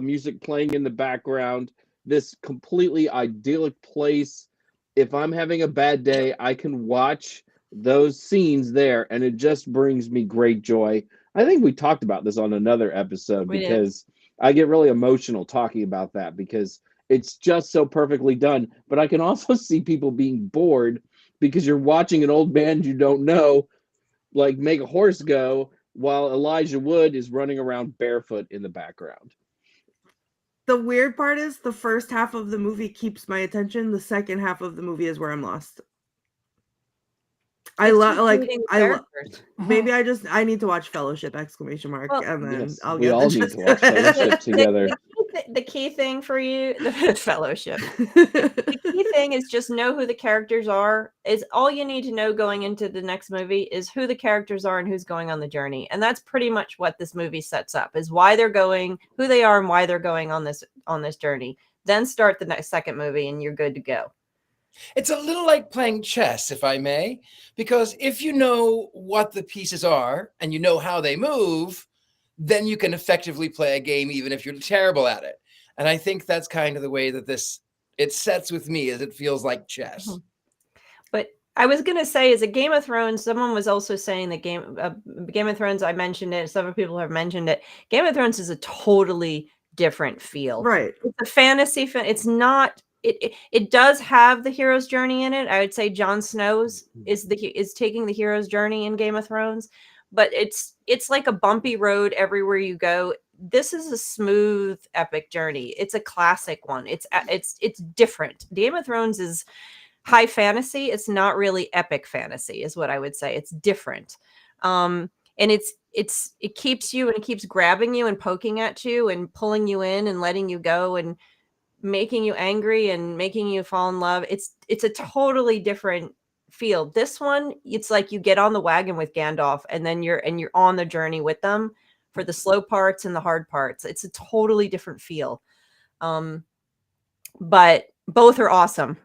music playing in the background, this completely idyllic place. If I'm having a bad day, I can watch those scenes there, and it just brings me great joy. I think we talked about this on another episode because I get really emotional talking about that because it's just so perfectly done. But I can also see people being bored because you're watching an old man you don't know, like, make a horse go while Elijah Wood is running around barefoot in the background. The weird part is the first half of the movie keeps my attention. The second half of the movie is where I'm lost. Maybe I need to watch Fellowship ! And then yes, I'll we get all need to watch Fellowship together. The key thing for you, the Fellowship. The key thing is just know who the characters are. Is all you need to know going into the next movie is who the characters are and who's going on the journey. And that's pretty much what this movie sets up, is why they're going, who they are, and why they're going on this journey. Then start the second movie and you're good to go. It's a little like playing chess, if I may, because if you know what the pieces are and you know how they move, then you can effectively play a game even if you're terrible at it. And I think that's kind of the way that it sets with me, as it feels like chess. Mm-hmm. But I was going to say, is a Game of Thrones, someone was also saying that Game of Thrones, I mentioned it, several people have mentioned it. Game of Thrones is a totally different feel. Right. It's a fantasy, it's not, it does have the hero's journey in it. I would say Jon Snow is taking the hero's journey in Game of Thrones, but it's like a bumpy road everywhere you go. This is a smooth, epic journey. It's a classic one. It's different. Game of Thrones is high fantasy. It's not really epic fantasy, is what I would say. It's different. And it keeps you, and it keeps grabbing you and poking at you and pulling you in and letting you go and making you angry and making you fall in love. It's a totally different feel. This one, it's like you get on the wagon with Gandalf and then you're on the journey with them for the slow parts and the hard parts. It's a totally different feel. But both are awesome.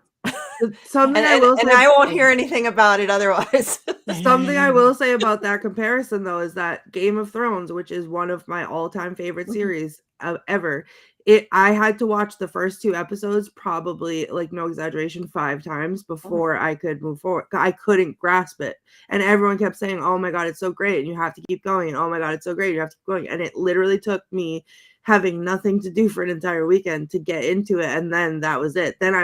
I won't hear anything about it otherwise. Something I will say about that comparison, though, is that Game of Thrones, which is one of my all-time favorite series ever, I had to watch the first 2 episodes probably, like, no exaggeration, 5 times before I could move forward. I couldn't grasp it. And everyone kept saying, oh my God, it's so great. And you have to keep going. And, oh my God, it's so great. You have to keep going. And it literally took me having nothing to do for an entire weekend to get into it. And then that was it. Then I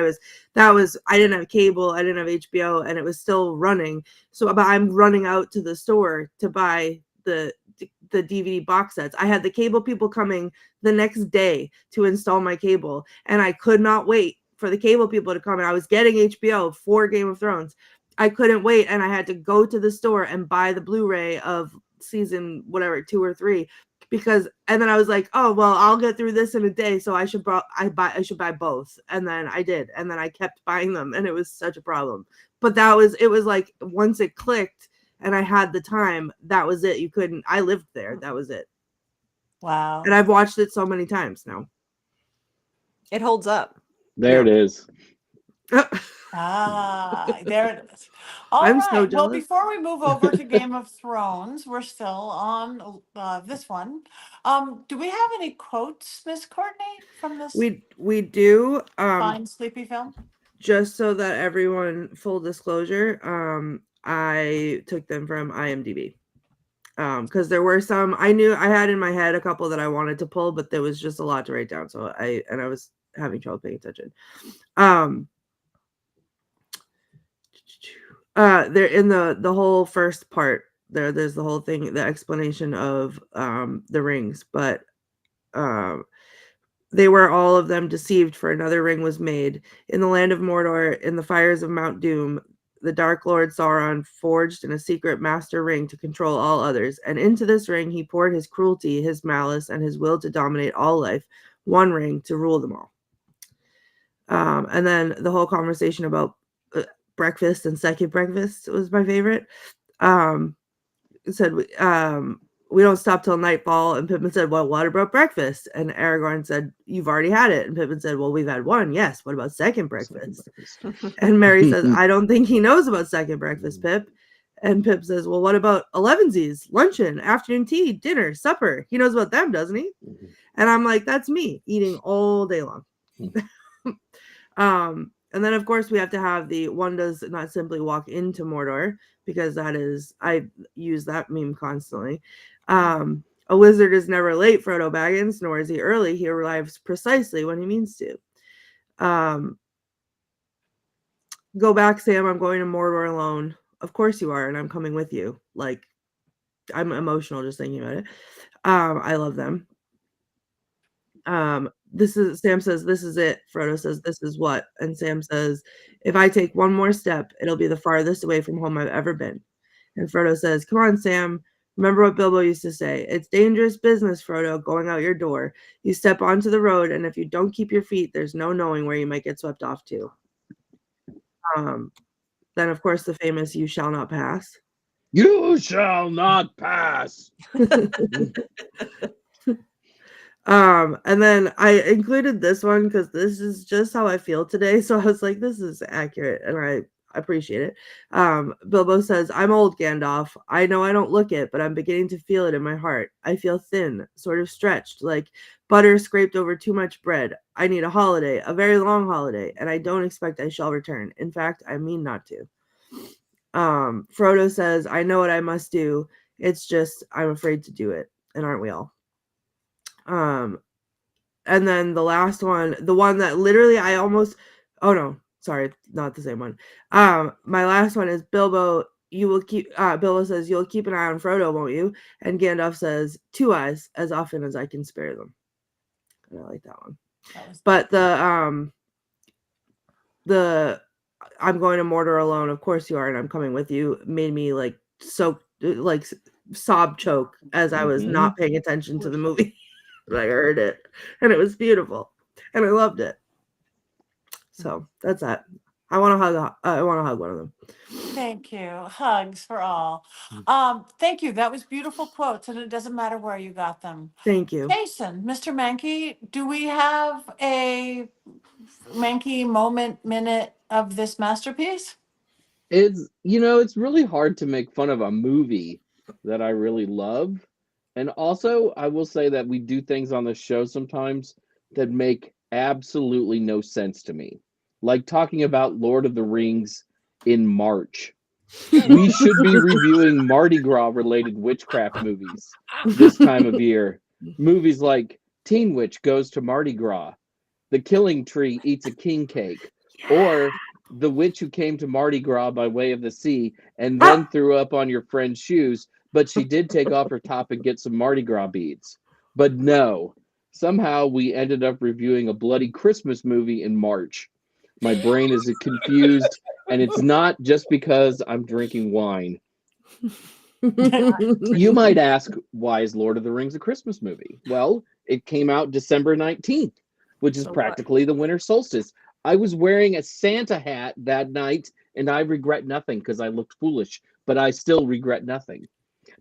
didn't have cable. I didn't have HBO, and it was still running. So but I'm running out to the store to buy the DVD box sets. I had the cable people coming the next day to install my cable, and I could not wait for the cable people to come. And I was getting HBO for Game of Thrones. I couldn't wait, and I had to go to the store and buy the Blu-ray of season whatever 2 or 3, because and then I was like, oh well, I'll get through this in a day, so I should buy both. And then I did, and then I kept buying them, and it was such a problem. But it was like once it clicked and I had the time, that was it. I lived there. That was it. Wow. And I've watched it so many times now. It holds up. There it is. There it is. All right. So Well, jealous. before we move over to Game of Thrones, we're still on this one. Do we have any quotes, Miss Courtney, from this We do. fine, sleepy film? Just so that everyone, full disclosure, I took them from IMDb. Because there were some I had in my head a couple that I wanted to pull, but there was just a lot to write down. So I was having trouble paying attention. They're in the whole first part there's the whole thing, the explanation of the rings, but they were all of them deceived, for another ring was made in the land of Mordor, in the fires of Mount Doom. The Dark Lord Sauron forged in a secret master ring to control all others, and into this ring he poured his cruelty, his malice, and his will to dominate all life. One ring to rule them all. And then the whole conversation about breakfast and second breakfast was my favorite. It said, we don't stop till nightfall. And Pippin said, well, what about breakfast? And Aragorn said, you've already had it. And Pippin said, well, we've had one. Yes. What about second breakfast? And Merry says, I don't think he knows about second breakfast, Pip. And Pip says, well, what about elevensies, luncheon, afternoon tea, dinner, supper? He knows about them, doesn't he? And I'm like, that's me eating all day long. And then, of course, we have to have the one does not simply walk into Mordor, because that is, I use that meme constantly. A wizard is never late, Frodo Baggins, nor is he early. He arrives precisely when he means to. Go back, Sam. I'm going to Mordor alone. Of course you are, and I'm coming with you. Like, I'm emotional just thinking about it. I love them. Sam says, this is it. Frodo says, this is what? And Sam says, if I take one more step, it'll be the farthest away from home I've ever been. And Frodo says, come on, Sam. Remember what Bilbo used to say. It's dangerous business, Frodo, going out your door. You step onto the road, and if you don't keep your feet, there's no knowing where you might get swept off to. Then, of course, the famous you shall not pass. You shall not pass. And then I included this one because this is just how I feel today. So I was like, this is accurate, and I appreciate it. Bilbo says, I'm old, Gandalf. I know I don't look it, but I'm beginning to feel it in my heart. I feel thin, sort of stretched, like butter scraped over too much bread. I need a holiday, a very long holiday, and I don't expect I shall return. In fact, I mean not to. Frodo says, I know what I must do. It's just I'm afraid to do it. And aren't we all? And then the last one, the one that literally I almost, oh no, sorry, not the same one. My last one is Bilbo. Bilbo says, you'll keep an eye on Frodo, won't you? And Gandalf says, 2 eyes, as often as I can spare them. And I like that one. But the I'm going to Mordor alone, of course you are, and I'm coming with you, made me like sob choke as I was not paying attention to the movie. But I heard it, and it was beautiful, and I loved it. So that's that. I want to hug one of them. Thank you. Hugs for all. Thank you. That was beautiful quotes, and it doesn't matter where you got them. Thank you. Jason, Mr. Mankey, do we have a Mankey minute of this masterpiece? It's really hard to make fun of a movie that I really love. And also, I will say that we do things on the show sometimes that make absolutely no sense to me. Like talking about Lord of the Rings in March. We should be reviewing Mardi Gras related witchcraft movies this time of year. Movies like Teen Witch Goes to Mardi Gras, The Killing Tree Eats a King Cake, or The Witch Who Came to Mardi Gras by Way of the Sea and then threw up on your friend's shoes, but she did take off her top and get some Mardi Gras beads. But no, somehow we ended up reviewing a bloody Christmas movie in March. My brain is confused, and it's not just because I'm drinking wine. You might ask, why is Lord of the Rings a Christmas movie? Well, it came out December 19th, which is practically the winter solstice. I was wearing a Santa hat that night, and I regret nothing because I looked foolish, but I still regret nothing.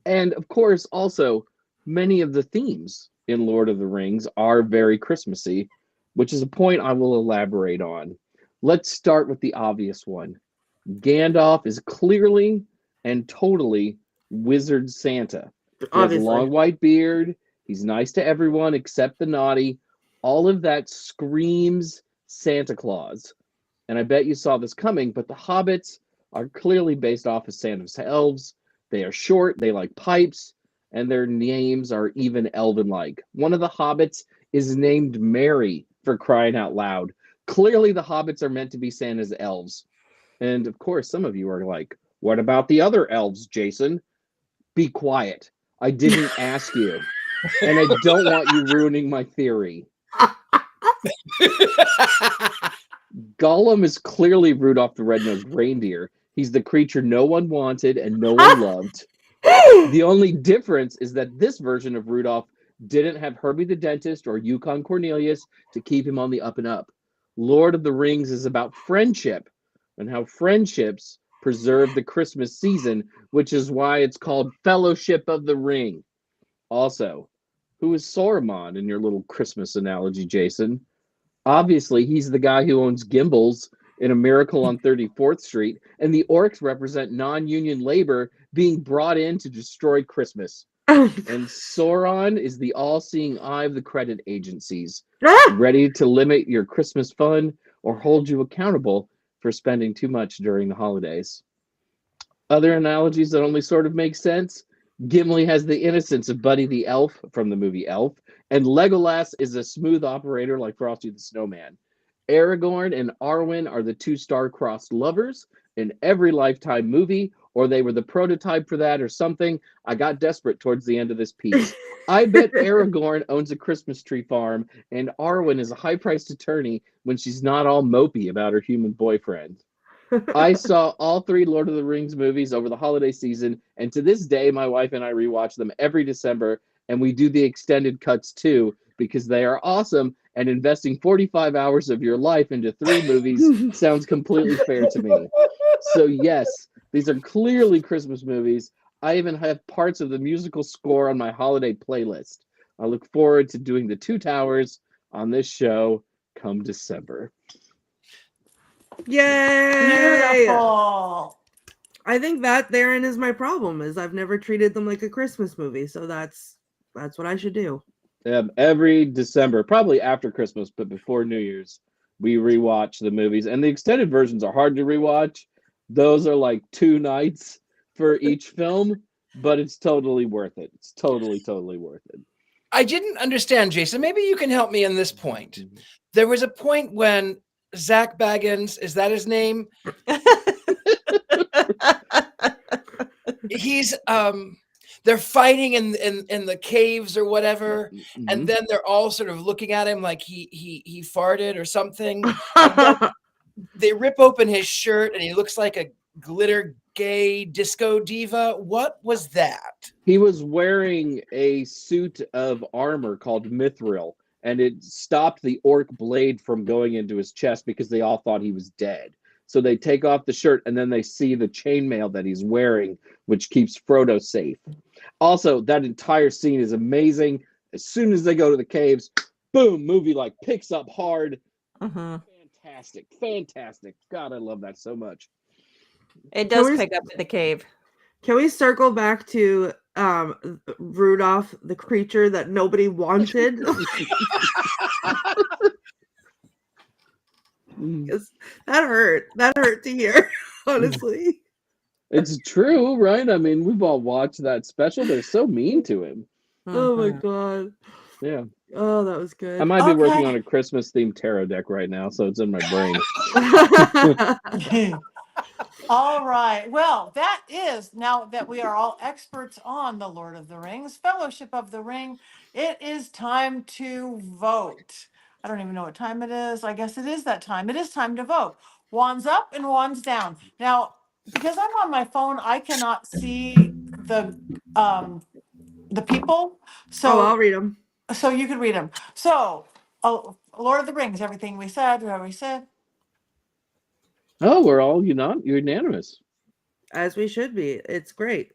And of course, also, many of the themes in Lord of the Rings are very Christmassy, which is a point I will elaborate on. Let's start with the obvious one. Gandalf is clearly and totally Wizard Santa. He has a long white beard. He's nice to everyone except the naughty. All of that screams Santa Claus. And I bet you saw this coming, but the hobbits are clearly based off of Santa's elves. They are short, they like pipes, and their names are even elven-like. One of the hobbits is named Mary, for crying out loud. Clearly the hobbits are meant to be Santa's elves. And of course, some of you are like, what about the other elves, Jason? Be quiet. I didn't ask you. And I don't want you ruining my theory. Gollum is clearly Rudolph the Red-Nosed Reindeer. He's the creature no one wanted and no one loved. The only difference is that this version of Rudolph didn't have Herbie the Dentist or Yukon Cornelius to keep him on the up and up. Lord of the Rings is about friendship and how friendships preserve the Christmas season, which is why it's called Fellowship of the Ring. Also, who is Saruman in your little Christmas analogy, Jason? Obviously, he's the guy who owns Gimbals in A Miracle on 34th Street, and the orcs represent non-union labor being brought in to destroy Christmas. And Sauron is the all-seeing eye of the credit agencies, ready to limit your Christmas fun or hold you accountable for spending too much during the holidays. Other analogies that only sort of make sense. Gimli has the innocence of Buddy the Elf from the movie Elf, and Legolas is a smooth operator like Frosty the Snowman. Aragorn and Arwen are the two star-crossed lovers in every Lifetime movie, or they were the prototype for that or something. I got desperate towards the end of this piece. I bet Aragorn owns a Christmas tree farm, and Arwen is a high-priced attorney when she's not all mopey about her human boyfriend. I saw all 3 Lord of the Rings movies over the holiday season, and to this day, my wife and I rewatch them every December, and we do the extended cuts too, because they are awesome, and investing 45 hours of your life into 3 movies sounds completely fair to me. So yes, these are clearly Christmas movies. I even have parts of the musical score on my holiday playlist. I look forward to doing the 2 Towers on this show come December. Yay! Beautiful. I think that therein is my problem, is I've never treated them like a Christmas movie, so that's what I should do. Every December, probably after Christmas, but before New Year's, we rewatch the movies, and the extended versions are hard to rewatch. Those are like 2 nights for each film, but it's totally worth it. It's totally worth it. I didn't understand, Jason. Maybe you can help me in this point. There was a point when Zach Baggins, is that his name? He's they're fighting in the caves or whatever, and then they're all sort of looking at him like he farted or something. They rip open his shirt and he looks like a glitter gay disco diva. What was that? He was wearing a suit of armor called Mithril, and it stopped the orc blade from going into his chest because they all thought he was dead. So they take off the shirt, and then they see the chainmail that he's wearing, which keeps Frodo safe. Also, that entire scene is amazing. As soon as they go to the caves, boom, movie like picks up hard. Fantastic. God, I love that so much. It does pick up in the cave. Can we circle back to Rudolph, the creature that nobody wanted. That hurt to hear, honestly. It's true, right? I mean, we've all watched that special. They're so mean to him. Oh my god. Yeah. Oh, that was good. I might be working on a Christmas themed tarot deck right now, so it's in my brain. All right. Well, that is, now that we are all experts on the Lord of the Rings, Fellowship of the Ring, it is time to vote. I don't even know what time it is. I guess it is that time. It is time to vote. Wands up and wands down. Now, because I'm on my phone, I cannot see the people. So I'll read them. So you could read them. So, Lord of the Rings, everything we said, what we said. Oh, we're all unanimous. As we should be. It's great.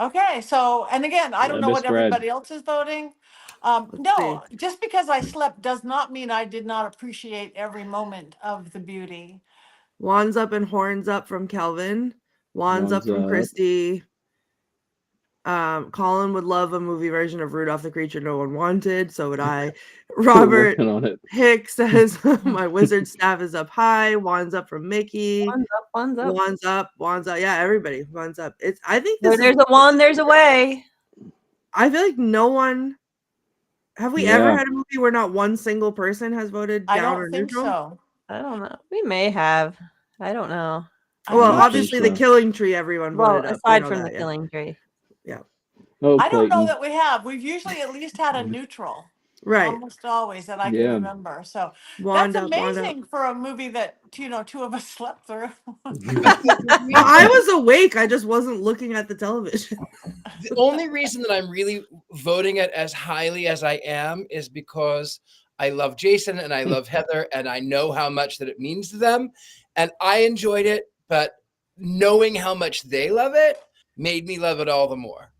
Okay, so, and again, I don't know what everybody else is voting. No, just because I slept does not mean I did not appreciate every moment of the beauty. Wands up and horns up from Kelvin. Wands up from Christy. Colin would love a movie version of Rudolph the Creature No One Wanted. So would I. Robert Hicks says my wizard staff is up high. Wands up from Mickey. Wands up, wands up. Wands up, wands up. Yeah, everybody. Wands up. It's. I think there's a wand, there's a way. I feel like no one. Have we ever had a movie where not one single person has voted down or neutral? So. I don't know. We may have. I don't know. Well, obviously the Killing Tree, everyone voted up. Aside from the Killing Tree. Yeah. Oh, I don't know that we have. We've usually at least had a neutral. Right. Almost always that I can remember. So that's amazing for a movie that, two of us slept through. I was awake. I just wasn't looking at the television. The only reason that I'm really voting it as highly as I am is because I love Jason and I love Heather and I know how much that it means to them. And I enjoyed it, but knowing how much they love it made me love it all the more.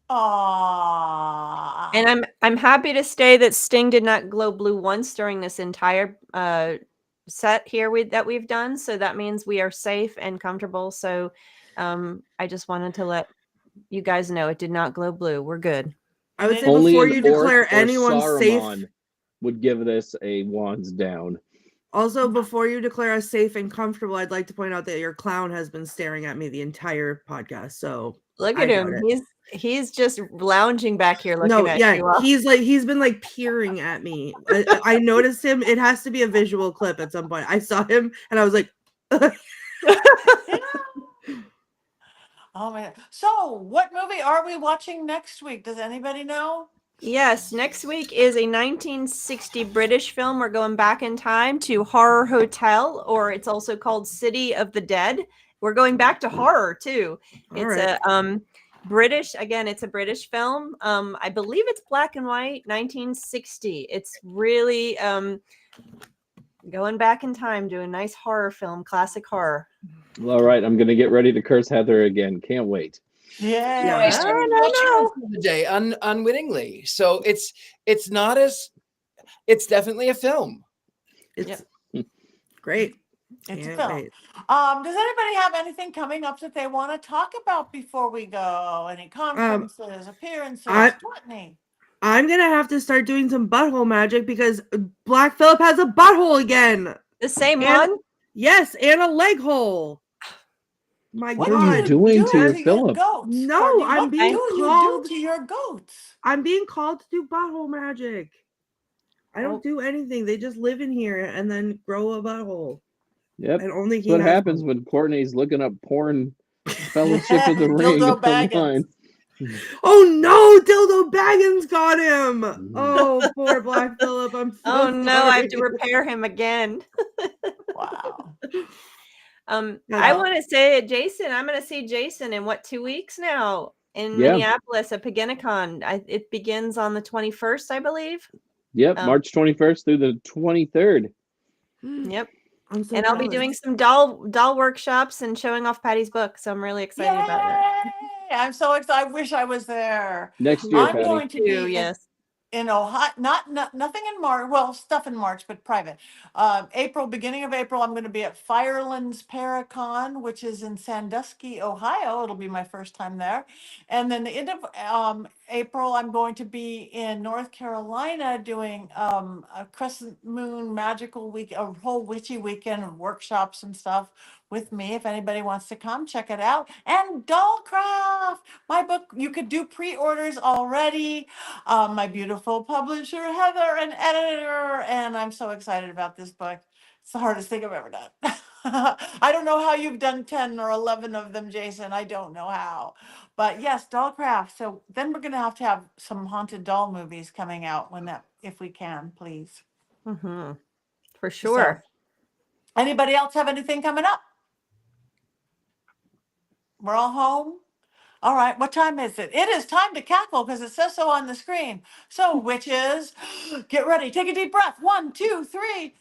Aww. And I'm happy to say that Sting did not glow blue once during this entire set here that we've done. So that means we are safe and comfortable. So I just wanted to let you guys know it did not glow blue. We're good. I would say before you declare anyone safe, would give this a wands down. Also, before you declare us safe and comfortable, I'd like to point out that your clown has been staring at me the entire podcast. So look at him. He's just lounging back here looking at you. He's been like peering at me. I noticed him. It has to be a visual clip at some point. I saw him and I was like, oh man. So what movie are we watching next week? Does anybody know? Yes, next week is a 1960 British film. We're going back in time to Horror Hotel, or it's also called City of the Dead. We're going back to horror too. It's a British, again, it's a British film. I believe it's black and white, 1960. It's really going back in time, doing nice horror film, classic horror. All right, I'm going to get ready to curse Heather again. Can't wait. Yeah. I started watching the day unwittingly. So it's definitely a film. It's great. It's a film. Does anybody have anything coming up that they want to talk about before we go? Any conferences, appearances? Courtney? I'm gonna have to start doing some butthole magic because Black Phillip has a butthole again. The same one? Yes, and a leg hole. What are you doing to your Phillip? No, I'm being called to your goats. I'm being called to do butthole magic. I don't do anything. They just live in here and then grow a butthole. Yep. And only what happens when Courtney's looking up porn Fellowship of the Ring online. Oh no, Dildo Baggins got him. Oh, poor Black Phillip. I'm so Oh no, sorry. I have to repair him again. Wow. I want to say Jason. I'm going to see Jason in 2 weeks now in Minneapolis at Paginnicon. It begins on the 21st, I believe. Yep, March 21st through the 23rd. Yep. And I'll be doing some doll workshops and showing off Patty's book. So I'm really excited about that. I'm so excited. I wish I was there. Next year, I'm going to be in Ohio, nothing in March. Well, stuff in March, but private. April, beginning of April, I'm going to be at Firelands Paracon, which is in Sandusky, Ohio. It'll be my first time there. And then the end of April, I'm going to be in North Carolina doing a Crescent Moon Magical Week, a whole witchy weekend of workshops and stuff with me. If anybody wants to come, check it out. And Dollcraft, my book, you could do pre-orders already. My beautiful publisher, Heather, and editor, and I'm so excited about this book. It's the hardest thing I've ever done. I don't know how you've done 10 or 11 of them, Jason. I don't know how. But yes, Dollcraft. So then we're going to have some haunted doll movies coming out if we can, please. Mm-hmm. For sure. So, anybody else have anything coming up? We're all home. All right, what time is it? It is time to cackle because it says so on the screen. So, witches, get ready. Take a deep breath. 1, 2, 3.